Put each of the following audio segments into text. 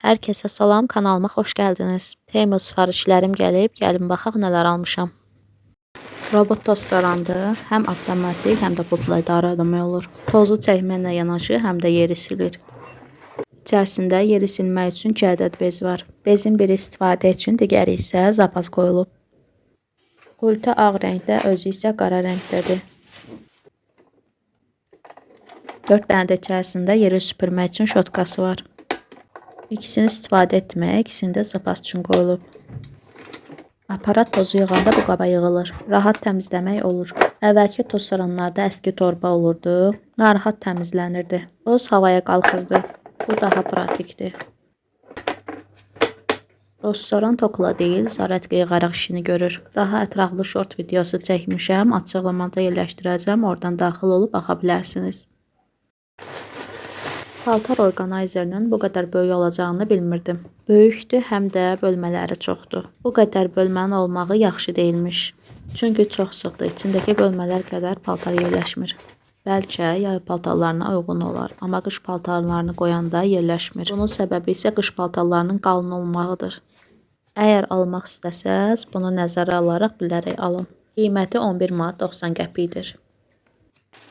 Hər kəsə salam, kanalıma xoş gəldiniz. Temu sifarişlərim gəlib, gəlin baxaq nələr almışam. Robot toz sarandı, həm avtomatik, həm də pultla idarə etmək olur. Tozu çəkməklə yanaşı, həm də yeri silir. İçərisində yeri silmək üçün 2 ədəd bez var. Bezin biri istifadə üçün, digəri isə zapas qoyulub. Pultu ağ rəngdə, özü isə qara rəngdədir. 4 dənə də içərisində yeri süpürmək üçün şotkası var. İkisini istifadə etmək, ikisini də zapas üçün qoyulub. Aparat tozu yığanda bu qaba yığılır. Rahat təmizləmək olur. Əvvəlki toz saranlarda əski torba olurdu. Narahat təmizlənirdi. Toz havaya qalxırdı. Bu daha pratikdir. Toz saran tokla deyil, zarət yığaraq işini görür. Daha ətraflı short videosu çəkmişəm. Açıqlamada yerləşdirəcəm. Oradan daxil olub baxa bilərsiniz. Paltar orqanayzerinin bu qədər böyük olacağını bilmirdim. Böyükdür, həm də bölmələri çoxdur. Bu qədər bölmənin olmağı yaxşı deyilmiş. Çünki çox sıxdır, içindəki bölmələr qədər paltar yerləşmir. Bəlkə yay paltarlarına uyğun olar, amma qış paltarlarını qoyanda yerləşmir. Bunun səbəbi isə qış paltarlarının qalın olmağıdır. Əgər almaq istəsəz, bunu nəzərə alaraq bilərək alın. Qiyməti 11 manat 90 qəpikdir.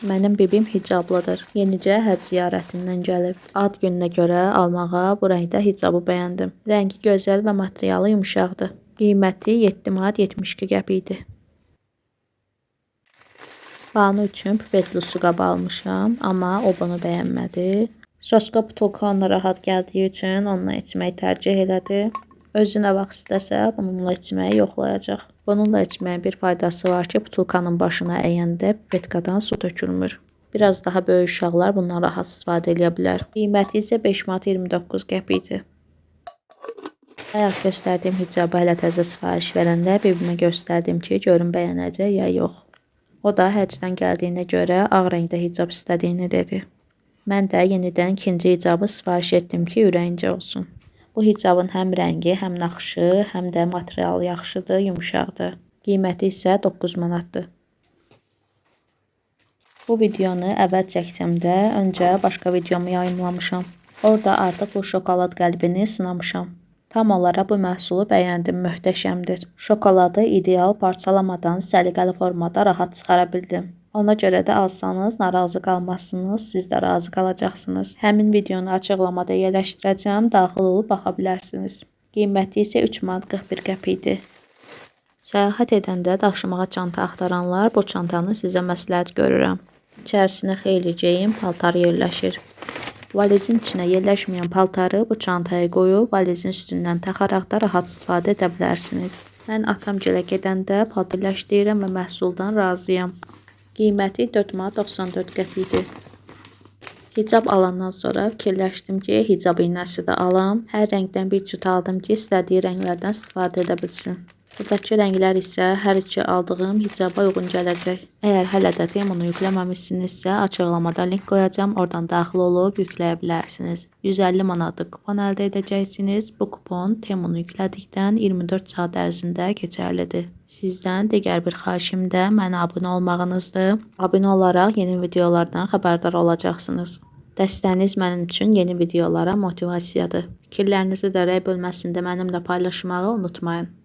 Mənim bibim hicablıdır. Yenicə həcc ziyarətindən gəlib. Ad gününə görə almağa bu rəngdə hicabı bəyəndim. Rəngi gözəl və materialı yumşaqdır. Qiyməti 7 manat 72 qəpikdir. Banu üçün pipetli su qabı almışam, amma o bunu bəyənmədi. Soska butulka ona rahat gəldiyi üçün onunla içməyi tərcih elədi. Özü nə vaxt istəsə bununla içməyi yoxlayacaq. Bununla içməyin bir faydası var ki, butulkanın başına əyəndə pipetkadan su tökülmür. Biraz daha böyük uşaqlar bundan rahat istifadə edə bilər. Qiyməti isə 5 manat 29 qəpikdir. Bayaq göstərdiyim hicabı hələ təzə sifariş verəndə bibimə göstərdim ki, görün bəyənəcək ya yox. O da həcdən gəldiyinə görə ağ rəngdə hicab istədiyini dedi. Mən də yenidən ikinci hicabı sifariş etdim ki, ürəyincə olsun. Bu hicabın həm rəngi, həm naxışı, həm də materialı yaxşıdır, yumşaqdır. Qiyməti isə 9 manatdır. Bu videonu əvvəl çəksəm də öncə başqa videomu yayımlamışam. Orada artıq bu şokolad qəlbini sınamışam. Tam olaraq bu məhsulu bəyəndim, möhtəşəmdir. Şokoladı ideal parçalamadan səliqəli formada rahat çıxara bildim. Ona görə də alsanız narazı qalmazsınız, siz də razı qalacaqsınız. Həmin videonu açıqlamada yerləşdirəcəm, daxil olub baxa bilərsiniz. Qiyməti isə 3 manat 41 qəpikdir. Səyahət edəndə daşımağa çanta axtaranlar bu çantanı sizə məsləhət görürəm. İçərisinə xeyli geyim, paltar yerləşir. Valizin içinə yerləşməyən paltarı bu çantaya qoyub valizin üstündən taxaraq da rahat istifadə edə bilərsiniz. Mən atam gilə gedəndə paltar yerləşdirirəm və məhsuldan razıyam. Qiyməti 4 manat 94 qəpikdir. Hicab alandan sonra fikirləşdim ki, hicab iynəsi də alam. Hər rəngdən bir cüt aldım ki, istədiyi rənglərdən istifadə edə bilsin. Buradakı rənglər isə hər iki aldığım hicaba uyğun gələcək. Əgər hələ də Temunu yükləməmişsinizsə, açıqlamada link qoyacam, oradan daxil olub yükləyə bilərsiniz. 150 manatlıq kupon əldə edəcəksiniz. Bu kupon Temunu yüklədikdən 24 saat ərzində keçərlidir. Sizdən digər bir xahişim də mənə abunə olmağınızdır. Abunə olaraq yeni videolardan xəbərdar olacaqsınız. Dəstəniz mənim üçün yeni videolara motivasiyadır. Fikirlərinizi də rəy bölməsində mənimlə paylaşmağı unutmayın.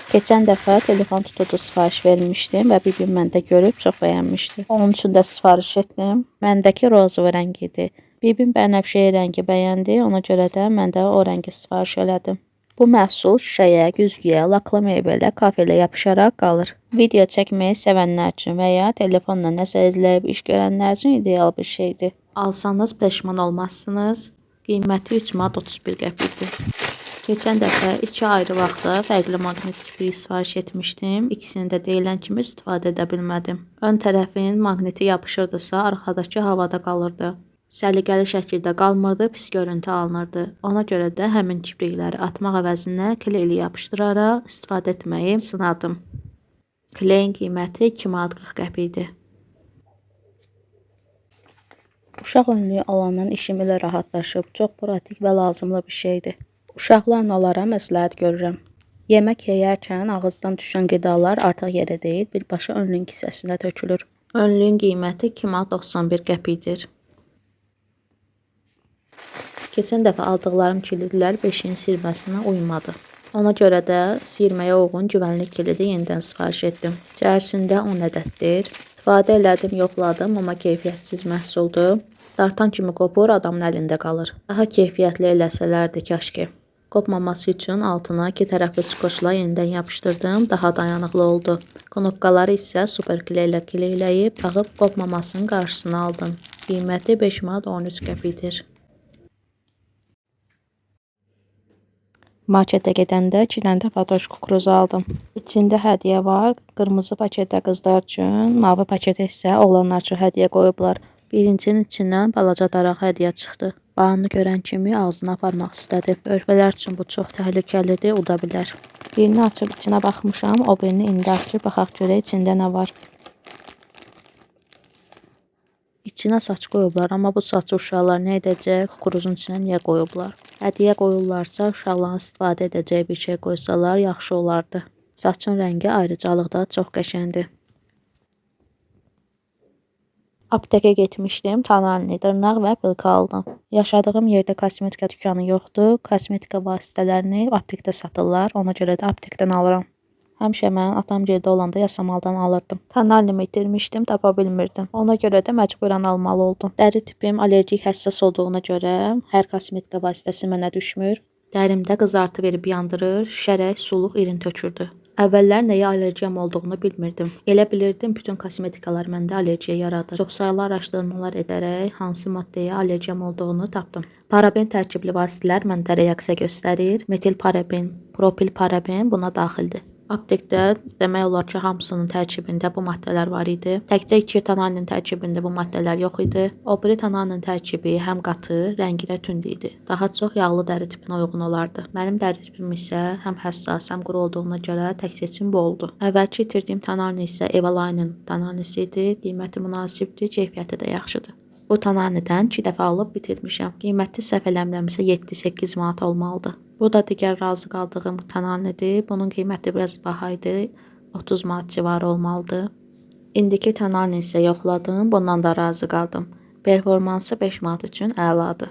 Keçən dəfə telefon tutucu sifariş vermişdim və bibim məndə görüb çox bəyənmişdi. Onun üçün də sifariş etdim. Məndəki rozova rəng idi. Bibim bənəfşəyi rəngi bəyəndi, ona görə də mən də o rəngi sifariş elədim. Bu məhsul şüşəyə, güzgüyə, laklamaya belə kafelə yapışaraq qalır. Video çəkməyi sevənlər üçün və ya telefonla nəsə izləyib iş görənlər üçün ideal bir şeydir. Alsanız peşman olmazsınız. Qiyməti 3 manat 31 qəpikdir. Keçən dəfə 2 ayrı vaxtda fərqli maqnetik prik sifariş etmişdim. İkisini də deyilən kimi istifadə edə bilmədim. Ön tərəfin maqneti yapışırdısa, arxadakı havada qalırdı. Səliqəli şəkildə qalmırdı, pis görüntü alınırdı. Ona görə də həmin kiprikləri atmaq əvəzinə kleyli yapışdıraraq istifadə etməyi sınadım. Kleyin qiyməti 2 manat 40 qəpikdir. Uşaq önlüyü alandan işim ilə rahatlaşıb, çox pratik və lazımlı bir şeydir. Uşaqlarla onlara məsləhət görürəm. Yemək yeyərkən ağızdan düşən qidalar artıq yerə deyil, birbaşa önlüyün kisəsinə tökülür. Önlüyün qiyməti 2 manat 91 qəpikdir. Keçən dəfə aldıqlarım kilidlər 5-in sirməsinə uymadı. Ona görə də sirməyə uyğun güvənlik kilidi yenidən sifariş etdim. İçərisində 10 ədəddir. İstifadə elədim, yoxladım, amma keyfiyyətsiz məhsuldur. Dartan kimi qopur, adamın əlində qalır. Daha keyfiyyətli eləsələrdi kaşki. Qopmaması üçün altına 2 tərəfli skoçla yenidən yapışdırdım, daha dayanıqlı oldu. Knopkaları isə super kleylə kleyləyib, ağıb qopmamasının qarşısını aldım. Qiyməti 5 manat 13 qəpikdir. Marketə gedəndə 2 dənə də Fatoş kukuruzu aldım. İçində hədiyyə var. Qırmızı paketdə qızlar üçün, mavi paketə isə oğlanlar üçün hədiyyə qoyublar. Birincinin içindən balaca daraq hədiyyə çıxdı. Bağını görən kimi ağzına aparmaq istədi. Körpələr üçün bu çox təhlükəlidir, uda bilər. Birini açıb içinə baxmışam, o birini indi açıb baxaq görək içində nə var. İçinə saç qoyublar, amma bu saçı uşaqlar nə edəcək, kukuruzun içinə niyə qoyublar? Hədiyyə qoyurlarsa, uşaqların istifadə edəcək bir şey qoysalar yaxşı olardı. Saçın rəngi ayrıcalıqda çox qəşəngdir. Aptekə getmişdim, Tanalini, dırnaq və pilka aldım. Yaşadığım yerdə kosmetika dükanı yoxdur. Kosmetika vasitələrini aptekdə satırlar, ona görə də aptekdən alıram. Həmişə mən atam yerdə olanda yasamaldan alırdım. Tanalini itirmişdim, tapa bilmirdim. Ona görə də məcburan almalı oldum. Dəri tipim allergik həssas olduğuna görə hər kosmetika vasitəsi mənə düşmür. Dərimdə qızartı verib yandırır, şişərək suluq irin tökürdü. Əvvəllər nəyə allergiyam olduğunu bilmirdim. Elə bilirdim bütün kosmetikalar məndə allergiya yaradır. Çoxsaylı araşdırmalar edərək hansı maddəyə allergiyam olduğunu tapdım. Paraben tərkibli vasitələr məndə reaksiya göstərir. Metil paraben, propil paraben buna daxildir. Aptekdə demək olar ki, hamısının tərkibində bu maddələr var idi. Təkcə 2 Tanalinin tərkibində bu maddələr yox idi. O biri Tanalinin tərkibi həm qatı, rəngi də tünd idi. Daha çox yağlı dəri tipinə uyğun olardı. Mənim dəri tipim isə həm həssas, həm quru olduğuna görə tək seçim bu oldu. Əvvəlki itirdiyim Tanalini isə Evaline'ın Tanalisi idi. Qiyməti münasibdir, keyfiyyəti də yaxşıdır. Bu Tanalinidən 2 dəfə alıb bitirmişəm. Qiyməti səhv eləmirəmsə 7-8 manat olmalıdır. Bu da digər razı qaldığım Tanalinidir. Bunun qiyməti biraz baha idi. 30 manat civarı olmalıdır. İndiki Tanalini isə yoxladım. Bundan da razı qaldım. Performansı 5 manat üçün əladır.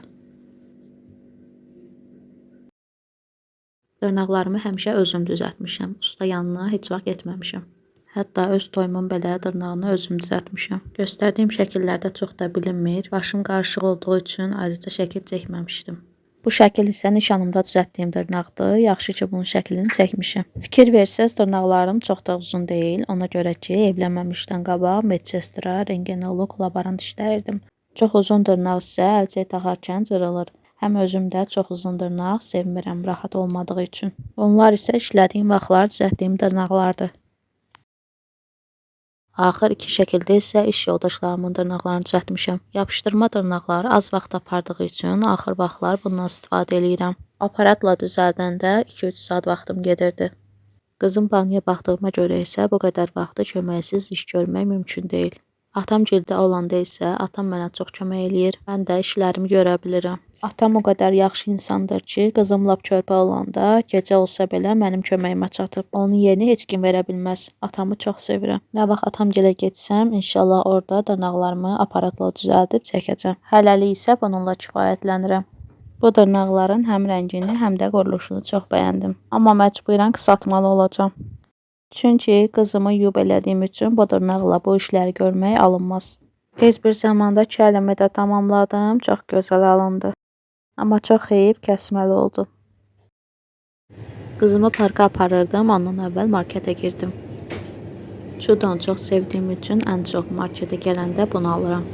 Dırnaqlarımı həmişə özüm düzəltmişəm. Usta yanına heç vaxt getməmişəm. Hətta öz toyumun belə dırnağını özüm düzəltmişəm. Göstərdiyim şəkillərdə çox da bilinmir. Başım qarışıq olduğu üçün ayrıca şəkil çəkməmişdim. Bu şəkil isə nişanımda düzəltdiyim dırnaqdır. Yaxşı ki, bunun şəklini çəkmişəm. Fikir versəz, dırnaqlarım çox da uzun deyil. Ona görə ki, evlənməmişdən qabaq Manchester'a rengenoloq laborant işləyirdim. Çox uzun dırnaq isə əlcək taxarkən cırılır. Həm özüm də çox uzun dırnaq sevmirəm, rahat olmadığı üçün. Bunlar isə işlədiyim vaxtlar düzəltdiyim dırnaqlardır. Axır 2 şəkildə isə iş yoldaşlarımın dırnaqlarını düzəltmişəm. Yapışdırma dırnaqları az vaxt apardığı üçün axır vaxtlar bundan istifadə edirəm. Aparatla düzəldəndə 2-3 saat vaxtım gedirdi. Qızım banıya baxdığıma görə isə bu qədər vaxtı köməksiz iş görmək mümkün deyil. Atam gildə olanda isə atam mənə çox kömək eləyir. Mən də işlərimi görə bilirəm. Atam o qədər yaxşı insandır ki, qızım lap körpə olanda gecə olsa belə mənim köməyimə çatıb. Onun yerini heç kim verə bilməz. Atamı çox sevirəm. Nə vaxt atam gilə getsəm, inşallah orada dırnaqlarımı aparatla düzəldib çəkəcəm. Hələlik isə bununla kifayətlənirəm. Bu dırnaqların həm rəngini, həm də quruluşunu çox bəyəndim. Amma məcburan qısaltmalı olacağam. Çünki qızımı yub elədiyim üçün bu dırnaqla bu işləri görmək alınmaz. Tez bir zamanda 2 əlimi də tamamladım. Çox gözəl alındı. Amma çox heyif kəsməli oldu. Qızımı parka aparırdım, ondan əvvəl marketə girdim. Çudonu çox sevdiyim üçün ən çox marketə gələndə bunu alıram.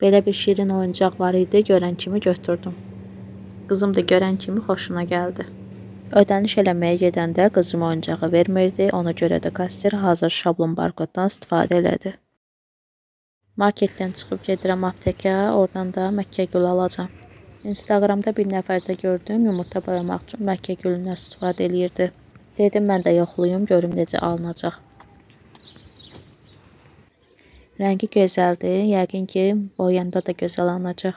Belə bir şirin oyuncaq var idi, görən kimi götürdüm. Qızım da görən kimi xoşuna gəldi. Ödəniş eləməyə gedəndə qızım oyuncağı vermirdi, ona görə də kassir hazır şablon barkoddan istifadə elədi. Marketdən çıxıb gedirəm aptekə, oradan da Məkkəgül alacağam. Instagramda bir nəfərdə gördüm, yumurta boyamaq üçün Məkkəgülündən istifadə eləyirdi. Dedim mən də yoxlayım, görüm necə alınacaq. Rəngi gözəldir, yəqin ki, boyanda da gözəl alınacaq.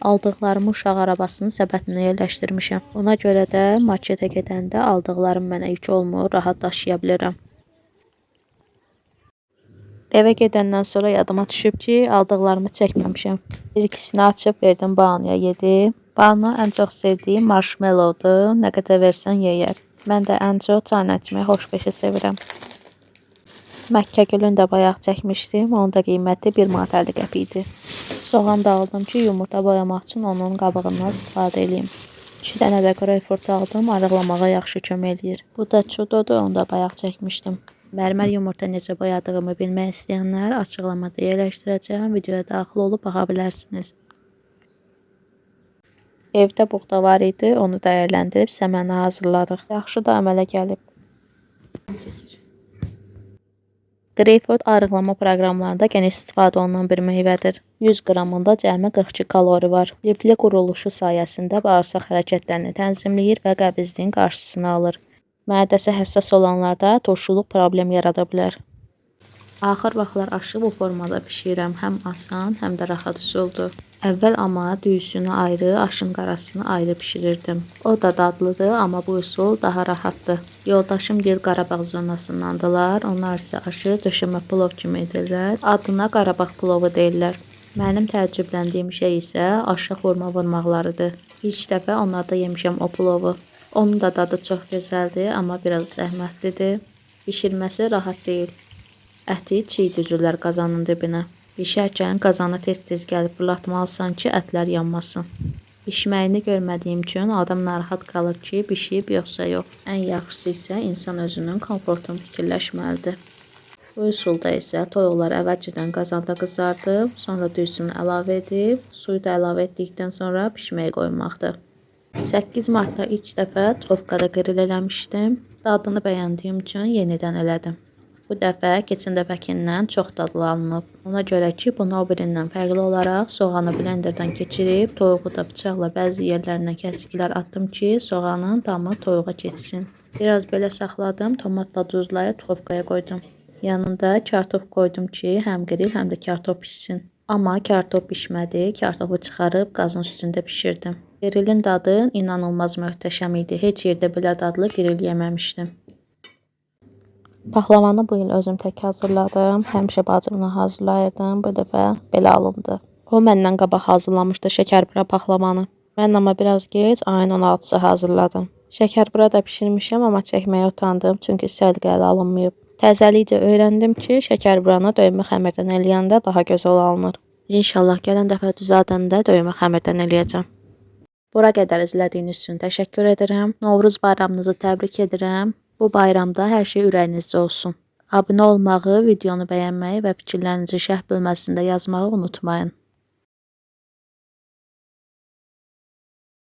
Aldıqlarımı uşaq arabasının səbətinə yerləşdirmişəm. Ona görə də marketə gedəndə aldıqlarım mənə yük olmur, rahat daşıya bilirəm. Evə gedəndən sonra yadıma düşüb ki, aldıqlarımı çəkməmişəm. Bir ikisini açıb verdim Banuya yedi. Banu ən çox sevdiyim marshmallowdur. Nə qədər versən yeyər. Mən də ən çox çay içməyi xoşbeşi sevirəm. Məkkə gülünü də bayaq çəkmişdim. Onun da qiyməti 1 manat 50 qəpik idi. Soğan da aldım ki, yumurta boyamaq üçün onun qabığından istifadə edeyim. 2 dənə də greyfurt aldım. Arıqlamağa yaxşı kömək eləyir. Bu da çudodur. Onu da bayaq çəkmişdim. Mərmər yumurta necə boyadığımı bilmək istəyənlər açıqlamada yerləşdirəcəm. Videoya daxil olub baxa bilərsiniz. Evdə buğda var idi. Onu dəyərləndirib səməni hazırladıq. Yaxşı da əmələ gəlib. Greyfurt arıqlama proqramlarında geniş istifadə olunan bir meyvədir. 100 qramında cəmi 42 kalori var. Lifli quruluşu sayəsində bağırsaq hərəkətlərini tənzimləyir və qəbizliyin qarşısını alır. Mədəsi həssas olanlarda turşuluq problem yarada bilər. Axır vaxtlar aşı bu formada bişirirəm. Həm asan, həm də rahat üsuldur. Əvvəl amma düyüsünü ayrı, aşın qarasını ayrı bişirirdim. O da dadlıdır, amma bu üsul daha rahatdır. Yoldaşım deyil Qarabağ zonasındandılar. Onlar isə aşı döşəmə plov kimi edirlər. Adına Qarabağ plovu deyirlər. Mənim təəccübləndiyim şey isə aşa xurma vurmaqlarıdır. İlk dəfə onlarda yemişəm o plovu. Onun da dadı çox gözəldir, amma biraz zəhmətlidir. Bişirməsi rahat deyil. Əti çiğ düzürlər qazanın dibinə. Bişərkən qazanı tez-tez gəlib fırlatmalısan ki, ətlər yanmasın. Bişməyini görmədiyim üçün adam narahat qalır ki, bişib yoxsa yox. Ən yaxşısı isə insan özünün komfortunu fikirləşməlidir. Bu üsulda isə toyuqları əvvəlcədən qazanda qızardıb, sonra düyüsünü əlavə edib, suyu da əlavə etdikdən sonra bişməyə qoymaqdır. 8 martda ilk dəfə Çovqada grill eləmişdim. Dadını bəyəndiyim üçün yenidən elədim. Bu dəfə keçən dəfəkindən çox dadlı alınıb. Ona görə ki, bunu o birindən fərqli olaraq soğanı blenderdən keçirib, toyuğu da bıçaqla bəzi yerlərindən kəsiklər atdım ki, soğanın damı toyuğa keçsin. Biraz belə saxladım, tomatla duzlayıb Çovqaya qoydum. Yanında kartof qoydum ki, həm grill, həm də kartof pişsin. Amma kartof pişmədi, kartofu çıxarıb qazın üstündə pişirdim. Grillin dadı inanılmaz möhtəşəm idi. Heç yerdə belə dadlı grill yeməmişdim. Paxlavanı bu il özüm tək hazırladım. Həmişə bacımla hazırlayırdım. Bu dəfə belə alındı. O məndən qabaq hazırlamışdı şəkərbura paxlavanı. Mən amma biraz gec ayın 16-sı hazırladım. Şəkərbura da pişirmişəm, amma çəkməyə utandım, çünki səliqəli alınmayıb. Təzəlikcə öyrəndim ki, şəkərburanı döymə xəmirdən eləyəndə daha gözəl alınır. İnşallah gələn dəfə düzəldəndə döymə xəmirdən eləyəcəm. Bura qədər izlədiyiniz üçün təşəkkür edirəm. Novruz bayramınızı təbrik edirəm. Bu bayramda hər şey ürəyinizcə olsun. Abunə olmağı, videonu bəyənməyi və fikirlərinizi şərh bölməsində yazmağı unutmayın.